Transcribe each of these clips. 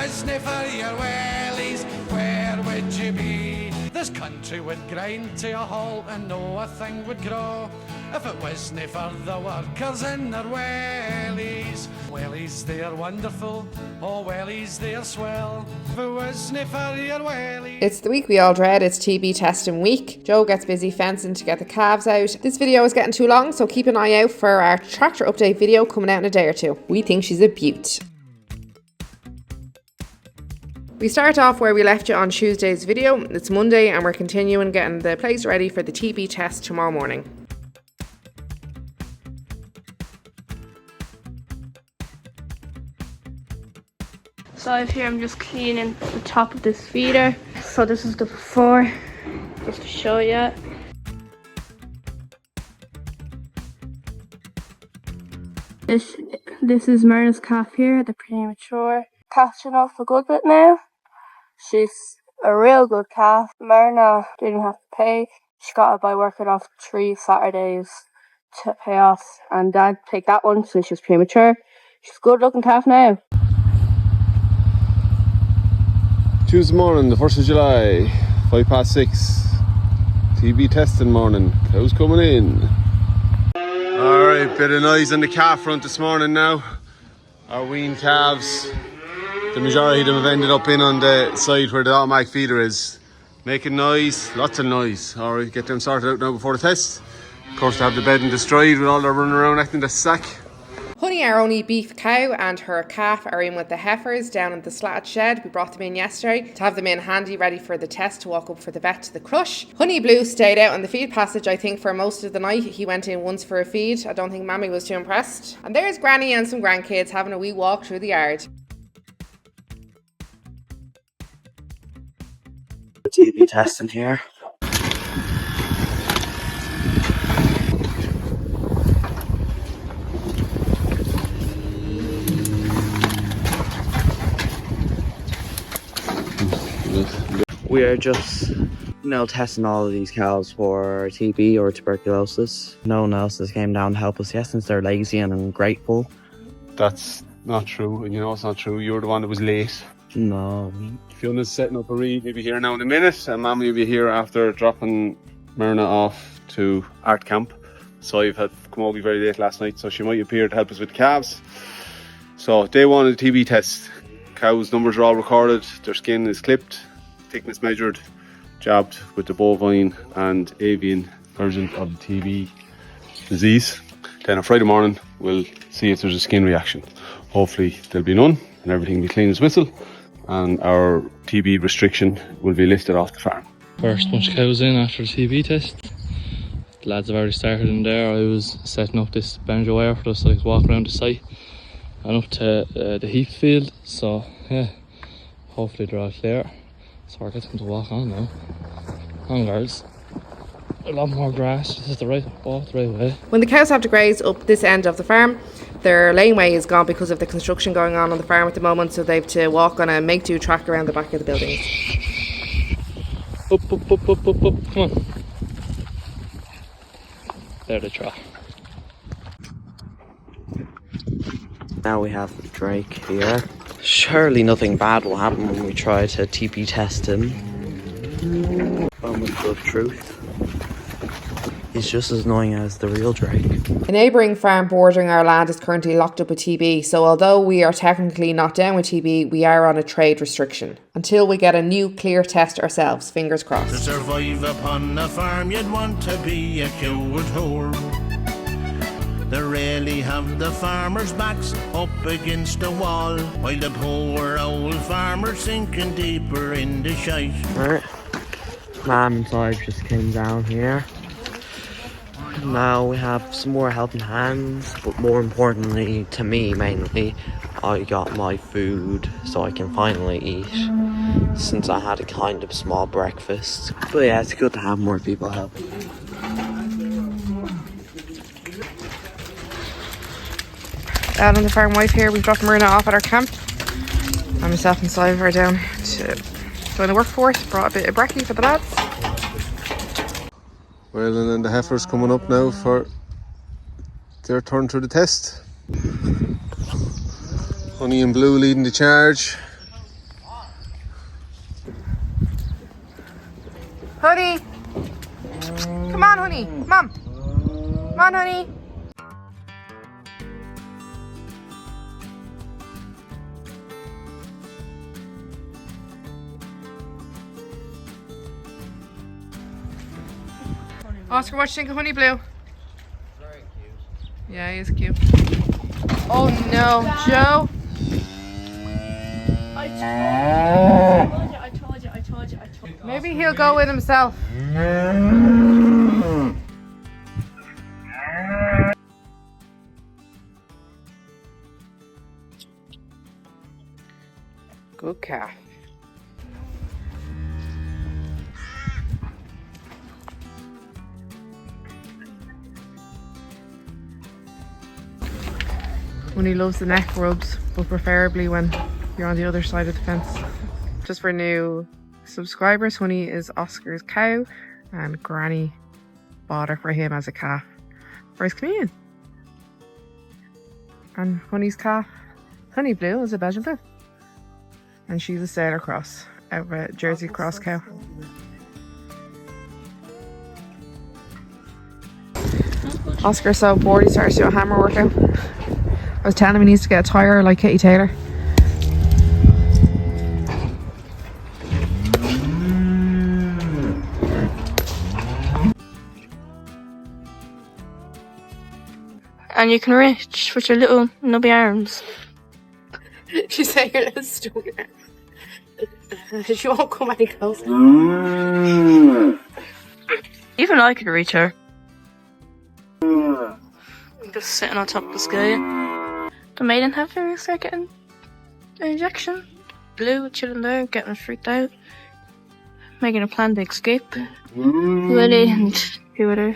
wasn't for your wellies, where would you be? This country would grind to a halt and no a thing would grow if it wasn't for the workers in their wellies. Wellies, they're wonderful, oh wellies, they're swell. If it wasn't for your wellies. It's the week we all dread, it's TB testing week. Joe gets busy fencing to get the calves out. This video is getting too long, so keep an eye out for our tractor update video coming out in a day or two. We think she's a beaut. We start off where we left you on Tuesday's video. It's Monday and we're continuing getting the place ready for the TB test tomorrow morning. So out here I'm just cleaning the top of this feeder. So this is the before, just to show you. This is Myrna's calf here, the premature. Calf's been off a good bit now. She's a real good calf. Myrna didn't have to pay. She got it by working off 3 Saturdays to pay off. And Dad picked that one since she was premature. She's a good looking calf now. Tuesday morning, the 1st of July, 6:05. TB testing morning. Cows coming in. Alright, bit of noise on the calf front this morning now. Our weaned calves, the majority of them have ended up in on the side where the automatic feeder is. Making noise, lots of noise. Alright, get them sorted out now before the test. Of course, they have the bedding destroyed with all their running around acting the sack. Honey, our only beef cow, and her calf are in with the heifers down in the slatted shed. We brought them in yesterday to have them in handy ready for the test to walk up for the vet to the crush. Honey Blue stayed out on the feed passage I think for most of the night. He went in once for a feed. I don't think Mammy was too impressed. And there's Granny and some grandkids having a wee walk through the yard. TB testing here. We are just now testing all of these cows for TB or tuberculosis. No one else has came down to help us yet since they're lazy and ungrateful. That's not true, and you know it's not true. You're the one that was late. No. Fiona's setting up a read. You'll be here now in a minute, and Mammy will be here after dropping Myrna off to art camp. So I've had come over very late last night, so she might appear to help us with the calves. So day one of the TB test. Cows' numbers are all recorded, their skin is clipped, thickness measured, jabbed with the bovine and avian version of the TB disease. Then on Friday morning we'll see if there's a skin reaction. Hopefully there'll be none and everything will be clean as whistle, and our TB restriction will be lifted off the farm. First bunch of cows in after the TB test. The lads have already started in there. I was setting up this banjo wire for us so I could walk around the site and up to the heath field. So yeah, hopefully they're all clear. So we're getting to walk on now. On girls. A lot more grass. This is the right way. When the cows have to graze up this end of the farm, their laneway is gone because of the construction going on the farm at the moment, so they have to walk on a make-do track around the back of the buildings. Up. Come on. There they try. Now we have Drake here. Surely nothing bad will happen when we try to TB test him. Moment of truth. He's just as annoying as the real Drake. A neighbouring farm bordering our land is currently locked up with TB, so although we are technically not down with TB, we are on a trade restriction until we get a new clear test ourselves. Fingers crossed. To survive upon a farm you'd want to be a coward whore. They really have the farmers' backs up against the wall, while the poor old farmer's sinking deeper in the shite. Right. Mom and I just came down here. Now we have some more helping hands, but more importantly, to me mainly, I got my food so I can finally eat, since I had a kind of small breakfast. But yeah, it's good to have more people helping. Dad and the farm wife here, we've dropped Myrna off at our camp. And myself and Sive are down to join the workforce. Brought a bit of brekkie for the lads. Well, and then the heifer's coming up now for their turn through the test. Honey and Blue leading the charge. Honey! Come on, honey. Mom. Come on, honey. Oscar, what do you think of Honey Blue? Very cute. Yeah, he is cute. Oh no, Joe. I told you. Maybe he'll go with himself. Good calf. Honey loves the neck rubs, but preferably when you're on the other side of the fence. Just for new subscribers, Honey is Oscar's cow and Granny bought her for him as a calf for his communion. And Honey's calf, Honey Blue, is a Belgian Blue. And she's a Sailor Cross, out of a Jersey Cross cow. Oscar's so bored he starts doing a hammer workout. I was telling him he needs to get a tyre like Katie Taylor. And you can reach with your little nubby arms. She's saying your little stupid. She won't come any closer. Even I could reach her. Just sitting on top of the sky. The maiden heifer start getting an injection. Blue chilling there, getting freaked out. Making a plan to escape. Lily and who with her.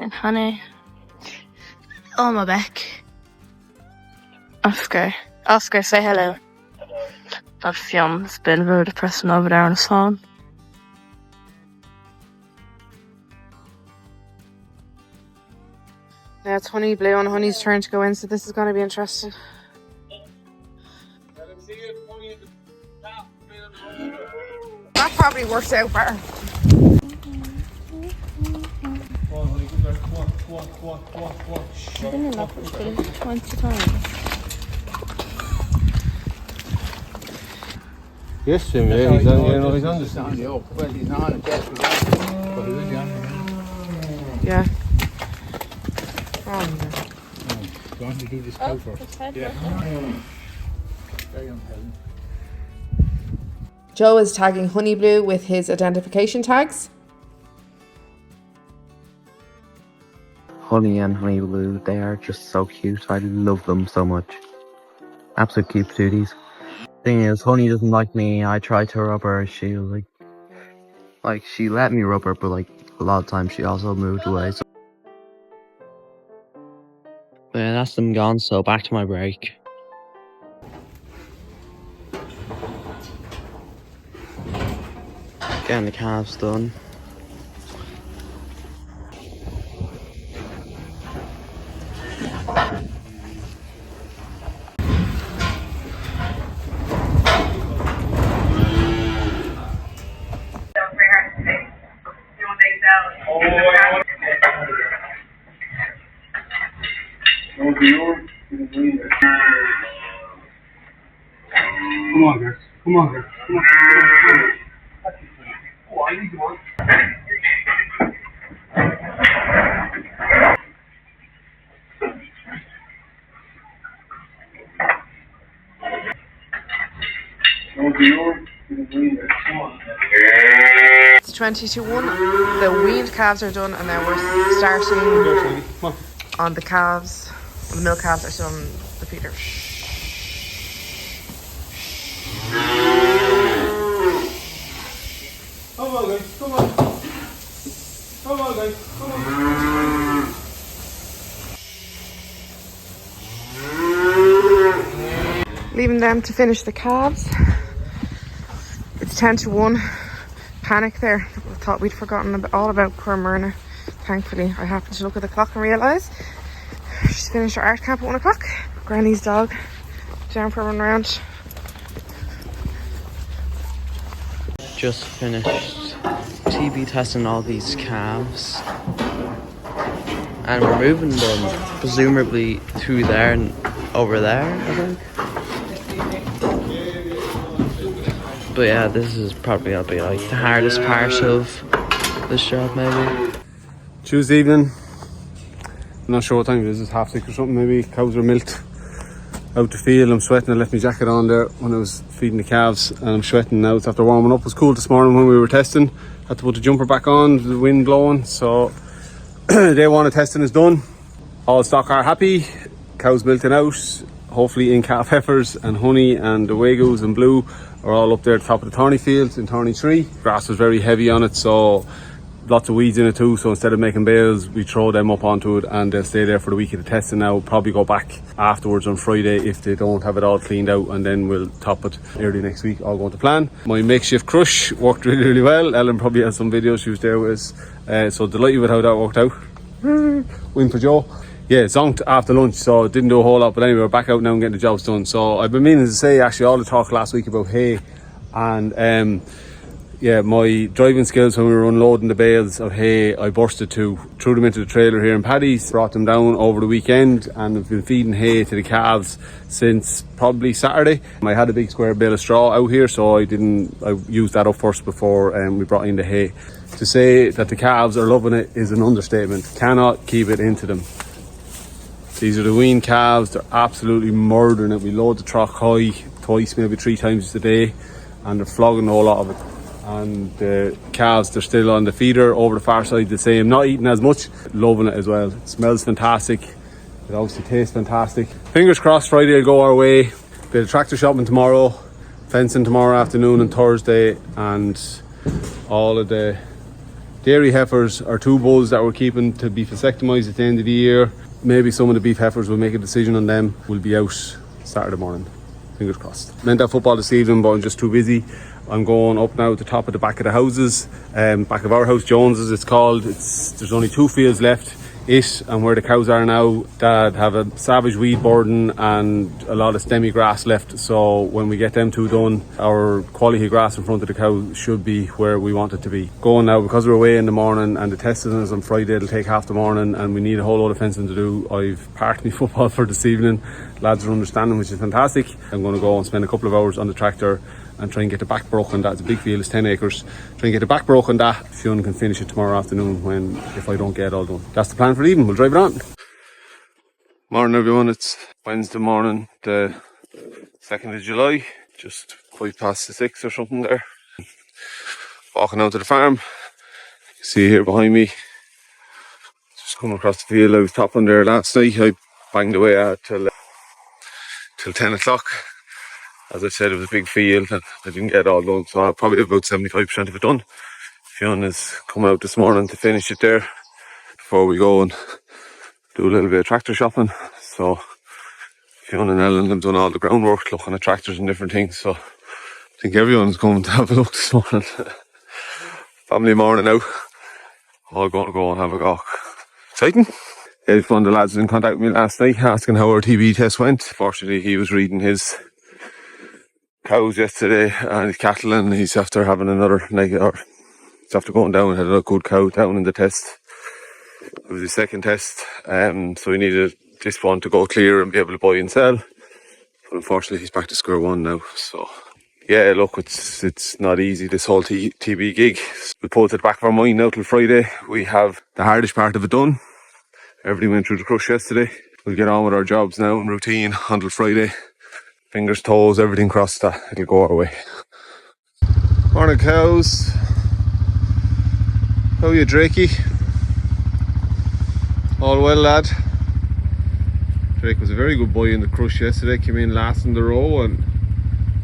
And Honey. On my back. Oscar, say hello. That film's been very depressing over there on the song. Now it's Honey Blue and Honey's turn to go in, so this is going to be interesting. That probably works out better. I've been in that for 20 times. Yes, Jim, yeah, he's on, he's on the On the oak. Well, he's not on the test, but he will be on the Yeah. Oh, no. Going to do this cow first. Yeah. Very unpleasant. Joe is tagging Honey Blue with his identification tags. Honey and Honey Blue, they are just so cute. I love them so much. Absolute cute patooties. Thing is, Honey doesn't like me. I tried to rub her. She was like she let me rub her, but like a lot of times she also moved away. So yeah, that's them gone. So back to my break. Getting the calves done. Come on, guys. Come on, guys. Come on. Oh, I need one. It's 20-1. The weaned calves are done, and now we're starting on the calves. The milk calves are still on the feeder. Come on, guys. Come on. Come on, guys. Come on. Leaving them to finish the calves. It's 10-1. Panic there. I thought we'd forgotten all about poor Myrna. Thankfully, I happened to look at the clock and realise she's finished her art camp at 1 o'clock. Granny's dog down for a run round. Just finished TB testing all these calves. And we're moving them presumably through there and over there, I think. But yeah, this is probably gonna be like the hardest part of this job, maybe. Tuesday evening. I'm not sure what time it is. It's 6:30 or something maybe. Cows are milked out the field. I'm sweating. I left my jacket on there when I was feeding the calves, and I'm sweating now. It's after warming up. It was cool this morning when we were testing. Had to put the jumper back on, the wind blowing. So day one of testing is done. All stock are happy. Cows milking out. Hopefully in calf heifers and honey, and the Wagoos and blue are all up there at the top of the Thorny field in Thorny 3. Grass was very heavy on it, so lots of weeds in it too, so instead of making bales we throw them up onto it and they'll stay there for the week of the testing. Now probably go back afterwards on Friday if they don't have it all cleaned out, and then we'll top it early next week, all going to plan. My makeshift crush worked really well. Ellen probably has some videos, she was there with us, so delighted with how that worked out. Win for Joe. Yeah, zonked after lunch, so didn't do a whole lot, but anyway, we're back out now and getting the jobs done. So I've been meaning to say actually all the talk last week about hay, and yeah, my driving skills when we were unloading the bales of hay, I bursted threw them into the trailer here in Paddy's, brought them down over the weekend, and I've been feeding hay to the calves since probably Saturday. I had a big square bale of straw out here, so I used that up first before we brought in the hay. To say that the calves are loving it is an understatement. Cannot keep it into them. These are the wean calves. They're absolutely murdering it. We load the trough high twice, maybe 3 times a day, and they're flogging a whole lot of it. And the calves, they're still on the feeder over the far side the same, not eating as much, loving it as well. It smells fantastic. It obviously tastes fantastic. Fingers crossed Friday will go our way. Bit of tractor shopping tomorrow, fencing tomorrow afternoon and Thursday, and all of the dairy heifers are 2 bulls that we're keeping to be vasectomised at the end of the year. Maybe some of the beef heifers will make a decision on them. We'll be out Saturday morning. Fingers crossed. Meant to have football this evening, but I'm just too busy. I'm going up now at the top of the back of the houses, back of our house, Jones's it's called. There's only 2 fields left. It and where the cows are now, Dad have a savage weed burden and a lot of stemmy grass left. So when we get them 2 done, our quality grass in front of the cow should be where we want it to be. Going now, because we're away in the morning and the testing is on Friday, it'll take half the morning and we need a whole load of fencing to do. I've parked my football for this evening. Lads are understanding, which is fantastic. I'm going to go and spend a couple of hours on the tractor and try and get the back broken. That's a big field, it's 10 acres. Try and get the back broken that. Fionn can finish it tomorrow afternoon if I don't get it all done. That's the plan for the evening. We'll drive it on. Morning everyone, it's Wednesday morning, the 2nd of July. Just 6:05 or something there. Walking out to the farm. You can see here behind me, just coming across the field. I was topping there last night. I banged away at till 10 o'clock. As I said, it was a big field and I didn't get it all done, so I'll probably have about 75% of it done. Fionn has come out this morning to finish it there before we go and do a little bit of tractor shopping. So Fionn and Ellen have done all the groundwork, looking at tractors and different things. So I think everyone's going to have a look this morning. Family morning out. All going to go and have a go. Exciting. Yeah, one of the lads was in contact with me last night asking how our TB test went. Fortunately, he was reading his cows yesterday and his cattle, and he's after having another he's after going down and had a good cow down in the test. It was his 2nd test, so he needed this one to go clear and be able to buy and sell. But unfortunately he's back to square one now. So yeah, look, it's not easy, this whole TB gig. We put it to the back of our mind now till Friday. We have the hardest part of it done. Everything went through the crush yesterday. We'll get on with our jobs now and routine until Friday. Fingers, toes, everything crossed that it'll go our way. Morning cows. How are you, Drakey? All well, lad? Drake was a very good boy in the crush yesterday. Came in last in the row and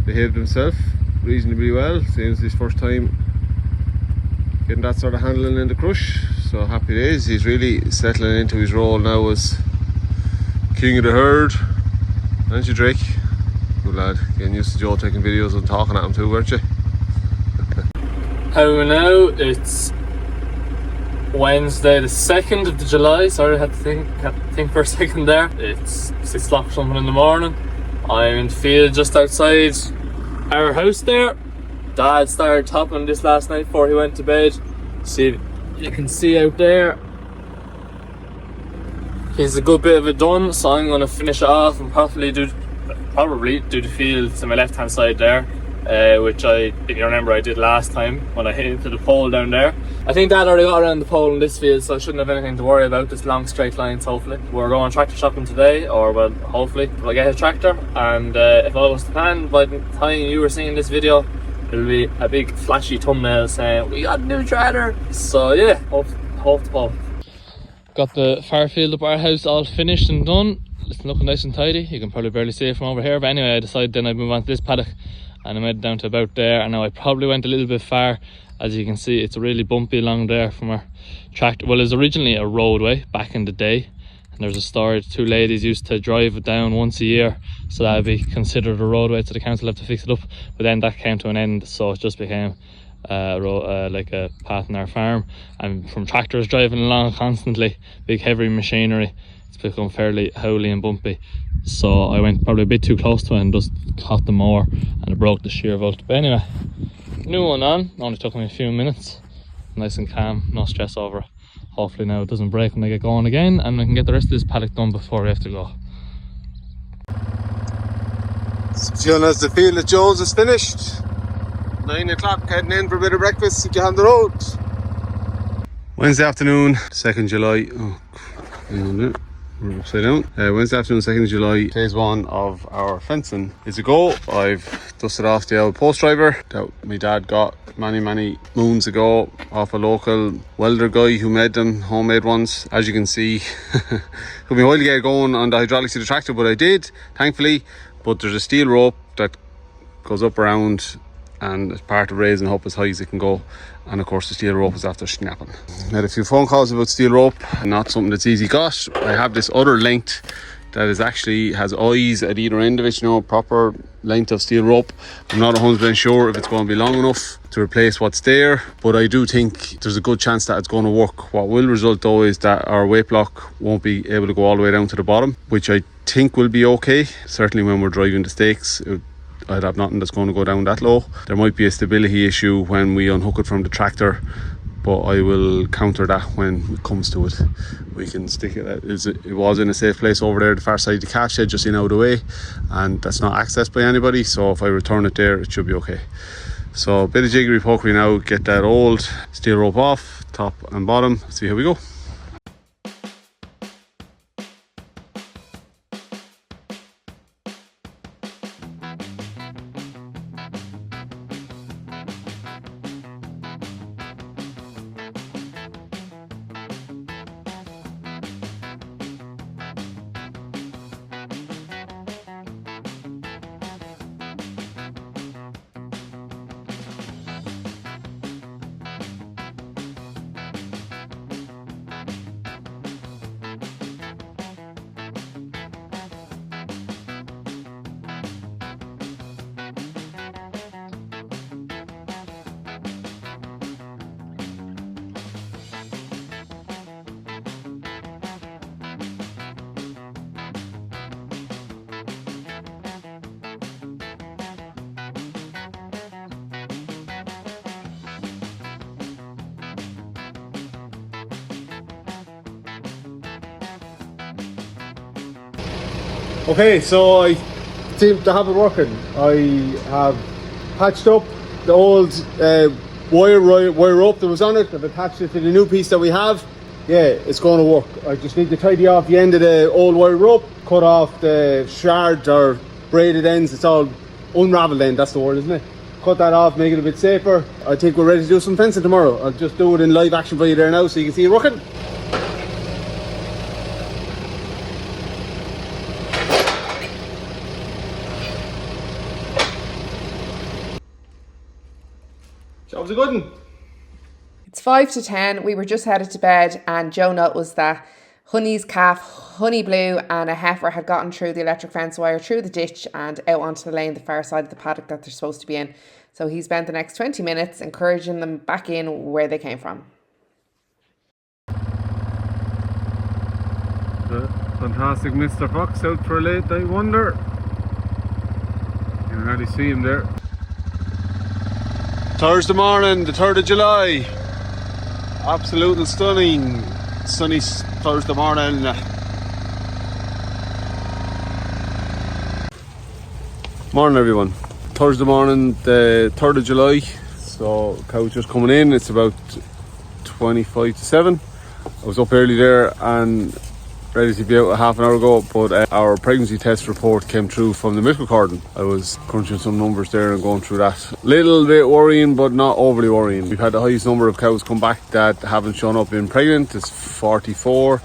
behaved himself reasonably well. Seems his first time getting that sort of handling in the crush. So happy days. He's really settling into his role now as king of the herd. Aren't you, Drake? Good lad. Getting used to Joe taking videos and talking at him too, weren't you? How now? It's Wednesday the 2nd of July. Sorry, I had to think for a second there. It's 6 o'clock something in the morning. I'm in the field just outside our house there. Dad started topping this last night before he went to bed. See, you can see out there, he's a good bit of it done, so I'm going to finish it off and probably do the field to my left hand side there, which if you remember, I did last time when I hit into the pole down there. I think Dad already got around the pole in this field, so I shouldn't have anything to worry about. This long straight lines, hopefully. We're going tractor shopping today, or well, hopefully we'll get a tractor, and if all goes to plan, by the time you were seeing this video, it'll be a big flashy thumbnail saying we got a new tractor. So yeah, hope to pole. Got the far field up our house all finished and done. It's looking nice and tidy. You can probably barely see it from over here, but anyway, I decided then I'd move on to this paddock, and I made it down to about there. And now I probably went a little bit far. As you can see, it's really bumpy along there from our tractor. Well, it was originally a roadway back in the day, and there's a story, 2 ladies used to drive it down once a year, so that would be considered a roadway, so the council have to fix it up. But then that came to an end, so it just became like a path in our farm, and from tractors driving along constantly, big heavy machinery, it's become fairly howly and bumpy. So I went probably a bit too close to it and just caught the mower, and it broke the shear bolt. But anyway, new one on, only took me a few minutes, nice and calm, no stress over it. Hopefully now it doesn't break when I get going again, and I can get the rest of this paddock done before we have to go. Fiona's the field at Joe's is finished. 9 o'clock, heading in for a bit of breakfast to get on the road. Wednesday afternoon, 2nd July. Oh, hang on there. We're upside down. Wednesday afternoon, 2nd July. Phase 1 of our fencing is a go. I've dusted off the old post driver that my dad got many moons ago off a local welder guy who made them, homemade ones. As you can see, it took me a while to get going on the hydraulics of the tractor, but I did, thankfully. But there's a steel rope that goes up around, and as part of raising it up as high as it can go, and of course the steel rope is after snapping. I had a few phone calls about steel rope, not something that's easy got. I have this other length that is actually has eyes at either end of it, you know, proper length of steel rope. I'm not 100% sure if it's going to be long enough to replace what's there, but I do think there's a good chance that it's going to work. What will result though is that our weight block won't be able to go all the way down to the bottom, which I think will be okay. Certainly when we're driving the stakes, I'd have nothing that's going to go down that low. There might be a stability issue when we unhook it from the tractor, but I will counter that when it comes to it. We can stick it. It was in a safe place over there, the far side of the calf shed, just out of the way, and that's not accessed by anybody, so if I return it there, it should be okay. So a bit of jiggery pokery now, get that old steel rope off, top and bottom, see how we go. Okay, so I seem to have it working. I have patched up the old wire rope that was on it. I've attached it to the new piece that we have. Yeah, it's going to work. I just need to tidy off the end of the old wire rope, cut off the shard or braided ends. It's all unraveled end, that's the word, isn't it? Cut that off, make it a bit safer. I think we're ready to do some fencing tomorrow. I'll just do it in live action for you there now so you can see it working. That was a good one. It's 5 to 10. We were just headed to bed, and Joe noticed that Honey's calf, Honey Blue, and a heifer had gotten through the electric fence wire, through the ditch and out onto the lane, the far side of the paddock that they're supposed to be in. So he spent the next 20 minutes encouraging them back in where they came from. The fantastic Mr. Fox out for a late night wonder. You can hardly see him there. Thursday morning, the 3rd of July. Absolutely stunning. Sunny Thursday morning. Morning everyone. Thursday morning, the 3rd of July. So cows just coming in. It's about 25 to 7. I was up early there and ready to be out a half an hour ago, but our pregnancy test report came through from the milk recording. I was crunching some numbers there and going through that. Little bit worrying, but not overly worrying. We've had the highest number of cows come back that haven't shown up being pregnant. It's 44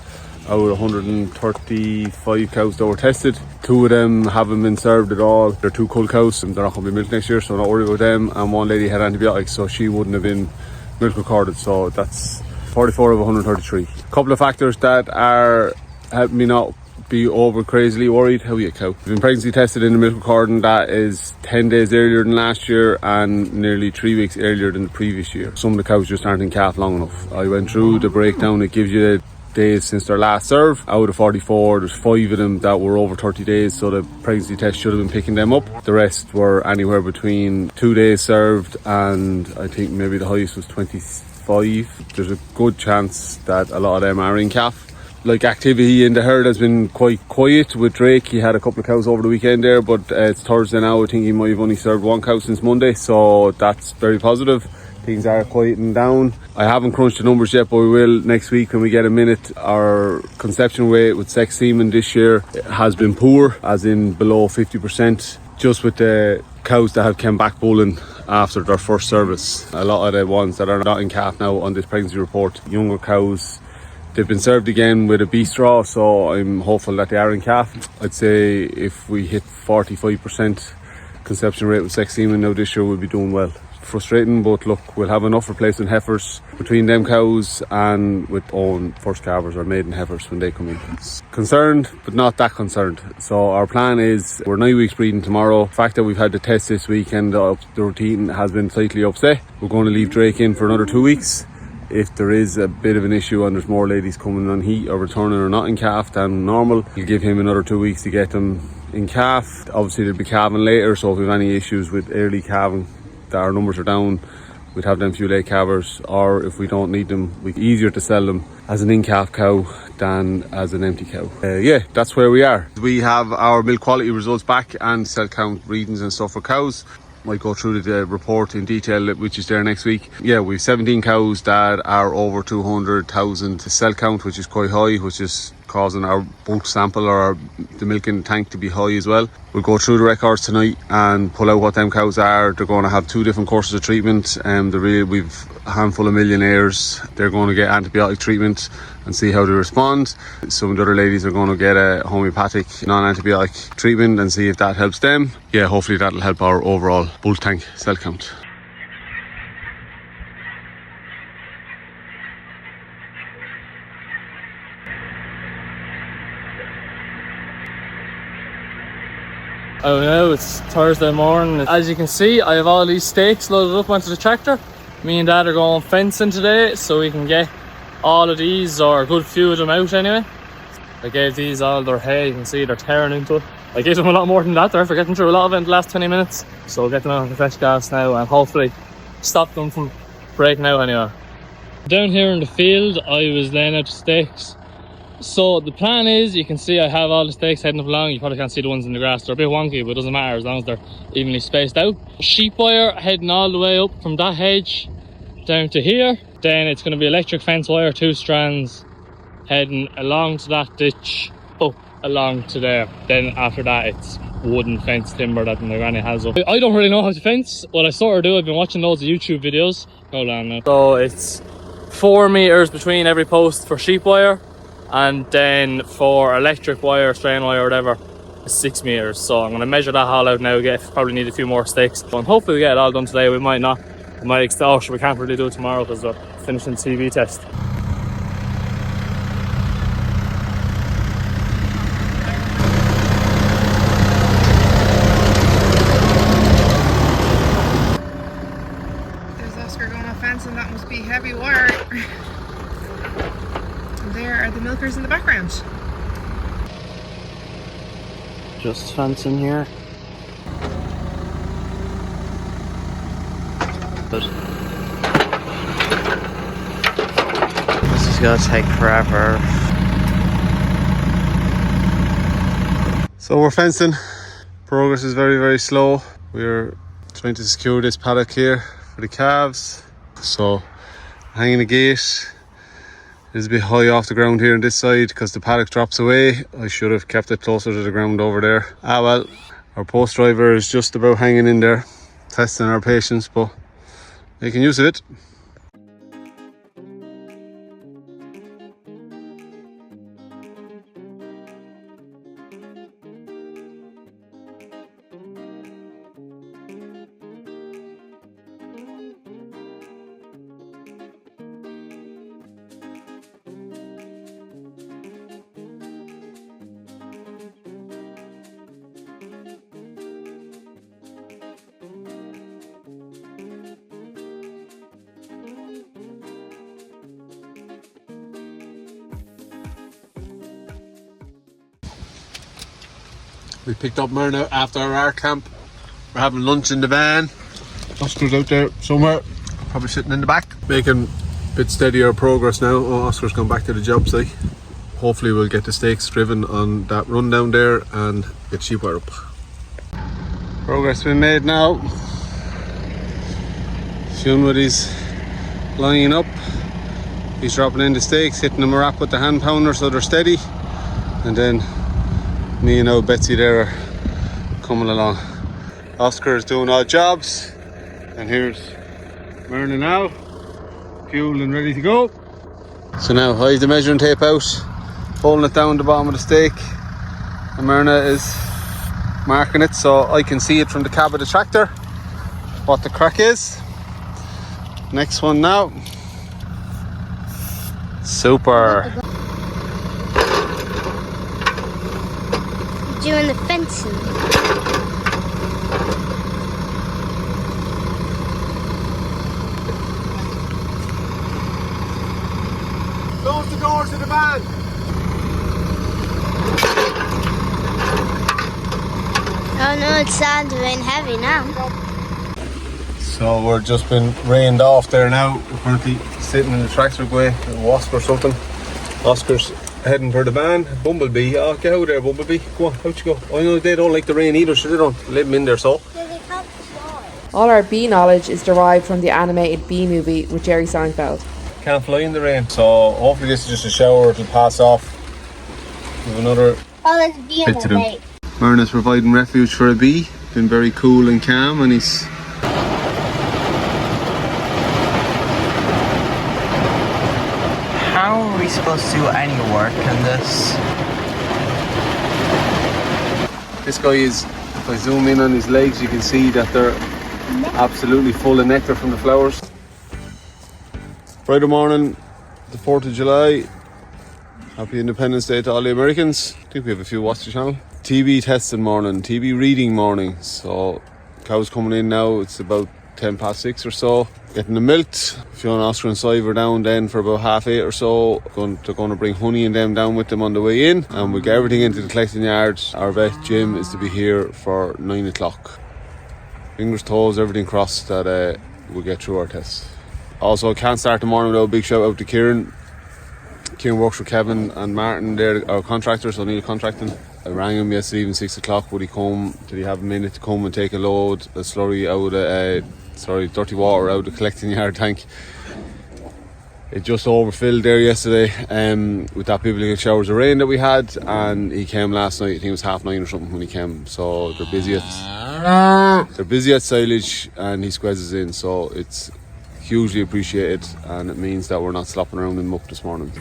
out of 135 cows that were tested. 2 of them haven't been served at all. They're 2 cull cows and they're not going to be milked next year, so not worried about them. And one lady had antibiotics, so she wouldn't have been milk recorded. So that's 44 of 133. A couple of factors that are helping me not be over crazily worried. How are you, cow? We've been pregnancy tested in the milk recording. That is 10 days earlier than last year and nearly 3 weeks earlier than the previous year. Some of the cows just aren't in calf long enough. I went through the breakdown. It gives you the days since their last serve. Out of 44, there's 5 of them that were over 30 days, so the pregnancy test should have been picking them up. The rest were anywhere between 2 days served and I think maybe the highest was 25. There's a good chance that a lot of them are in calf. Like, activity in the herd has been quite quiet with Drake. He had a couple of cows over the weekend there, but it's Thursday now. I think he might have only served 1 cow since Monday, so that's very positive. Things are quieting down. I haven't crunched the numbers yet, but we will next week when we get a minute. Our conception rate with sex semen this year has been poor, as in below 50%, just with the cows that have come back bulling after their first service. A lot of the ones that are not in calf now on this pregnancy report, younger cows, they've been served again with a B straw, so I'm hopeful that they are in calf. I'd say if we hit 45% conception rate with sex semen now this year, we'll be doing well. Frustrating, but look, we'll have enough replacement heifers between them cows and with own first calvers or maiden heifers when they come in. Concerned, but not that concerned. So our plan is, we're 9 weeks breeding tomorrow. The fact that we've had the test this weekend, the routine has been slightly upset. We're going to leave Drake in for another 2 weeks. If there is a bit of an issue and there's more ladies coming on heat or returning or not in calf than normal, we'll give him another 2 weeks to get them in calf. Obviously they'll be calving later, so if we have any issues with early calving, that our numbers are down, we'd have them few late calvers, or if we don't need them, it's easier to sell them as an in-calf cow than as an empty cow. Yeah, that's where we are. We have our milk quality results back and cell count readings and stuff for cows. Might go through the report in detail, which is there next week. Yeah, we've 17 cows that are over 200,000 cell count, which is quite high, which is causing our bulk sample or the milk in the tank to be high as well. We'll go through the records tonight and pull out what them cows are. They're going to have 2 different courses of treatment. We've a handful of millionaires. They're going to get antibiotic treatment and see how they respond. Some of the other ladies are going to get a homeopathic non-antibiotic treatment and see if that helps them. Yeah, hopefully that'll help our overall bulk tank cell count. Oh no, it's Thursday morning. As you can see, I have all these stakes loaded up onto the tractor. Me and Dad are going fencing today so we can get all of these, or a good few of them, out anyway. I gave these all their hay. You can see they're tearing into it. I gave them a lot more than that. They're getting through a lot of it in the last 20 minutes. So we'll get them out on the fresh gas now and hopefully stop them from breaking out anyway. Down here in the field, I was laying out the stakes. So the plan is, you can see I have all the stakes heading up along. You probably can't see the ones in the grass. They're a bit wonky, but it doesn't matter as long as they're evenly spaced out. Sheep wire heading all the way up from that hedge down to here. Then it's going to be electric fence wire, 2 strands heading along to that ditch, up along to there. Then after that it's wooden fence timber that my granny has up. I don't really know how to fence. What I sort of do, I've been watching loads of YouTube videos. Hold on now. So it's 4 meters between every post for sheep wire, and then for electric wire, strain wire, whatever, 6 meters. So I'm going to measure that all out now. Probably need a few more stakes, and hopefully we get it all done today. We might not. We might we can't really do it tomorrow because we're finishing the TV test. There's Oscar going off fence, and that must be heavy wire. And there are the milkers in the background. Just fencing here. stupid. This is gonna take forever. So we're fencing. Progress is very, very slow. We're trying to secure this paddock here for the calves. So hanging the gate is a bit high off the ground here on this side because the paddock drops away. I should have kept it closer to the ground over there. Ah well, our post driver is just about hanging in there, testing our patience, but making use of it. We picked up Myrna after our art camp. We're having lunch in the van. Oscar's out there somewhere, probably sitting in the back. Making a bit steadier progress now. Oh, Oscar's gone back to the job site. Hopefully we'll get the stakes driven on that run down there and get sheep wire up. Progress been made now. Fionn with his lining up. He's dropping in the stakes, hitting them a wrap with the hand pounder so they're steady. And then me and old Betsy there are coming along. Oscar is doing odd jobs, and here's Myrna now, fueled and ready to go. So now I have the measuring tape out, holding it down the bottom of the stake, and Myrna is marking it so I can see it from the cab of the tractor what the crack is. Next one now. Super. Doing the fencing. Close the doors to the van. Oh no, it's starting to rain heavy now. So we're just been rained off there now. We're currently sitting in the tractor way, a wasp or something. Oscar's heading for the van. Bumblebee, oh, get out there, Bumblebee. Go on, out you go. I know they don't like the rain either, so they don't let them in there, so. All our bee knowledge is derived from the animated Bee Movie with Jerry Seinfeld. Can't fly in the rain. So hopefully this is just a shower, it'll pass off. We have another Oh, there's a bee in bit to the do. lake. Myrna's providing refuge for a bee. Been very cool and calm, and he's How are we supposed to do any work in this? This guy is, if I zoom in on his legs, you can see that they're absolutely full of nectar from the flowers. Friday morning, the 4th of July. Happy Independence Day to all the Americans. I think we have a few watch the channel. TB testing morning, TB reading morning. So cows coming in now, it's about 6:10 or so. Getting them milked. Fiona, Oscar and Si were down then for about 8:30 or so. They're going to bring Honey and them down with them on the way in. And we'll get everything into the collecting yard. Our vet, Jim, is to be here for 9 o'clock. Fingers, toes, everything crossed that we'll get through our tests. Also, can't start the morning without a big shout out to Kieran. Kieran works for Kevin and Martin, they're our contractors, so O'Neill Contracting. I rang him yesterday even 6 o'clock. Would he come? Did he have a minute to come and take a load, a slurry out of dirty water out of the collecting yard tank? It just overfilled there yesterday with that biblical showers of rain that we had, and he came last night. I think it was 9:30 or something when he came. So they're busy at silage, and he squeezes in. So it's hugely appreciated, and it means that we're not slopping around in muck this morning.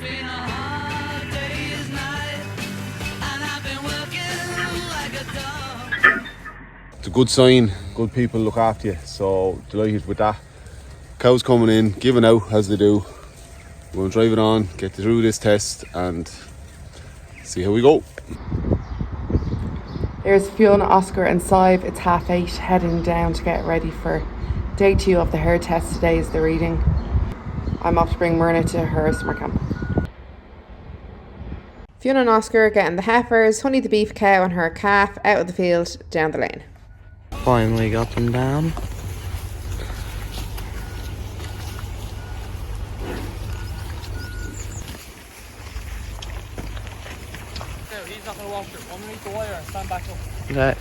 It's a good sign, good people look after you, so delighted with that. Cows coming in, giving out as they do. We're going to drive it on, get through this test and see how we go. There's Fiona, Oscar and Sive. It's 8:30, heading down to get ready for day 2 of the herd test. Today is the reading. I'm off to bring Myrna to her summer camp. Fiona and Oscar getting the heifers, Honey the beef cow and her calf out of the field down the lane. Finally got them down. underneath the wire and stand back up. Okay.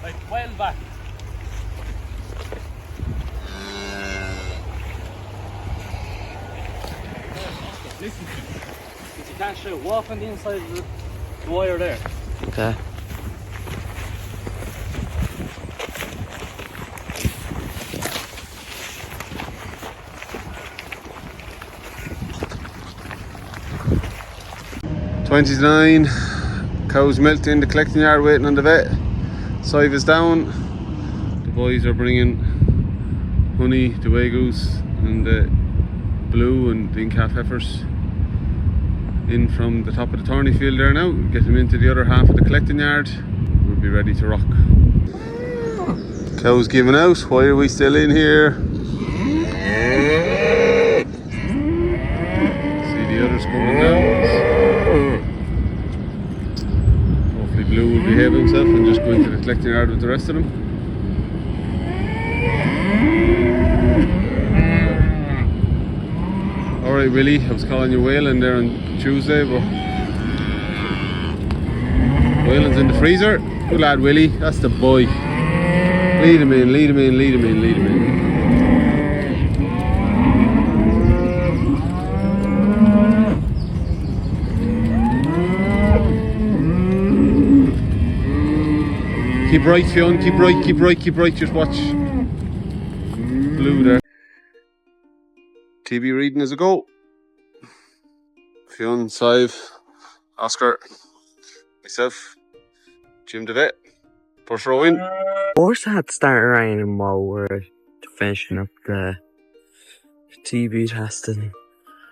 Like well back. Listen, if you can't shoot, walk on the inside of the wire there. Okay. $29. Cows milked in the collecting yard waiting on the vet. Sive is down. The boys are bringing honey, the Grey Goose and the blue and the calf heifers in from the top of the thorny field there now. Get them into the other half of the collecting yard. We'll be ready to rock. Cows giving out. Why are we still in here? See the others coming down. Hopefully Blue will behave himself and just go into the collecting yard with the rest of them. Alright Willie, I was calling you Wayland there on Tuesday, but Wayland's in the freezer. Good lad Willie, that's the boy. Lead him in, lead him in, lead him in, lead him in. Keep right, Fionn, keep right, keep right, keep right, just watch Blue there. TB reading as a go. Fionn, Sive, Oscar, myself, Jim the vet, push row in. Of course I had to start raining while we're finishing up the TB testing.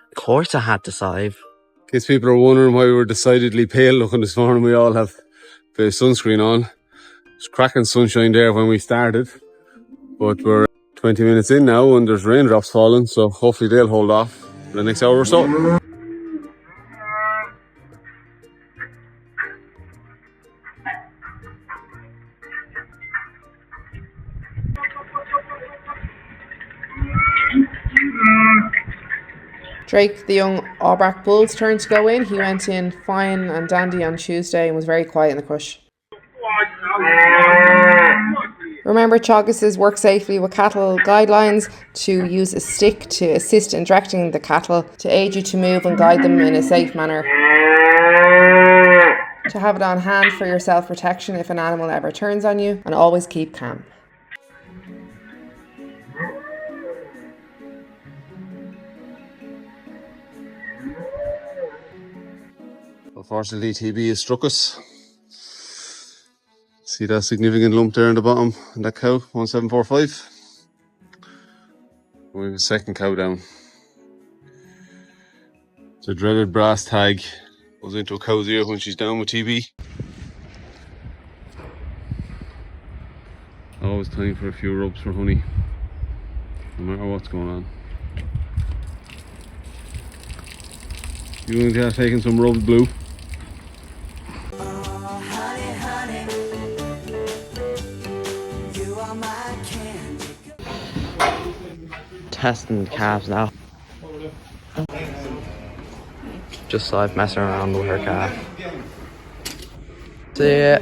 Of course I had to Sive. In case people are wondering why we were decidedly pale looking this morning, we all have a bit of sunscreen on. There's cracking sunshine there when we started, but we're 20 minutes in now and there's raindrops falling, so hopefully they'll hold off for the next hour or so. Drake, the young Aubrac bull's turn to go in. He went in fine and dandy on Tuesday and was very quiet in the crush. Remember Teagas's work safely with cattle guidelines to use a stick to assist in directing the cattle, to aid you to move and guide them in a safe manner. To have it on hand for your self-protection if an animal ever turns on you, and always keep calm. Unfortunately, TB has struck us. See that significant lump there in the bottom on that cow, 1745. We have a second cow down. The dreaded brass tag goes into a cow's ear when she's down with TB. Always time for a few rubs for honey, no matter what's going on. You going to taking some rubbed Blue? Testing the calves now. Just Sive messing around with her calf. See ya.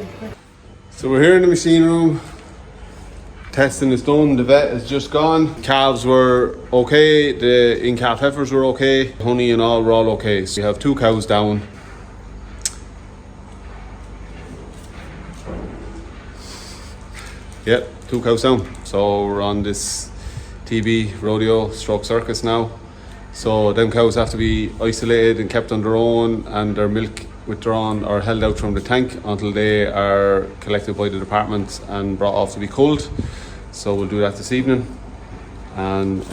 So we're here in the machine room. Testing is done, the vet is just gone. Calves were okay, the in-calf heifers were okay, honey and all were all okay. So we have 2 cows down. Yep, 2 cows down. So we're on this TB rodeo stroke circus now. So them cows have to be isolated and kept on their own, and their milk withdrawn or held out from the tank until they are collected by the department and brought off to be culled. So we'll do that this evening. And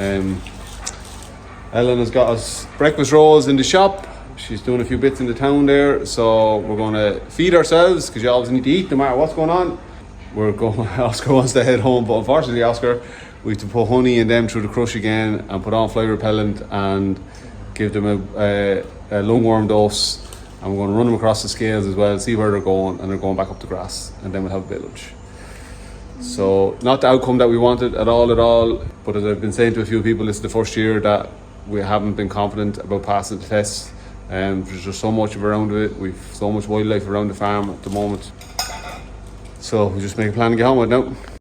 Ellen has got us breakfast rolls in the shop. She's doing a few bits in the town there, so we're going to feed ourselves because you always need to eat no matter what's going on. We're going. Oscar wants to head home, but unfortunately, Oscar, we have to put honey in them through the crush again and put on fly repellent and give them a lungworm dose. And we're going to run them across the scales as well, see where they're going, and they're going back up the grass, and then we'll have a bit of lunch. So not the outcome that we wanted at all, but as I've been saying to a few people, this is the first year that we haven't been confident about passing the test. There's just so much around it. We've so much wildlife around the farm at the moment. So we just make a plan to get on with it now.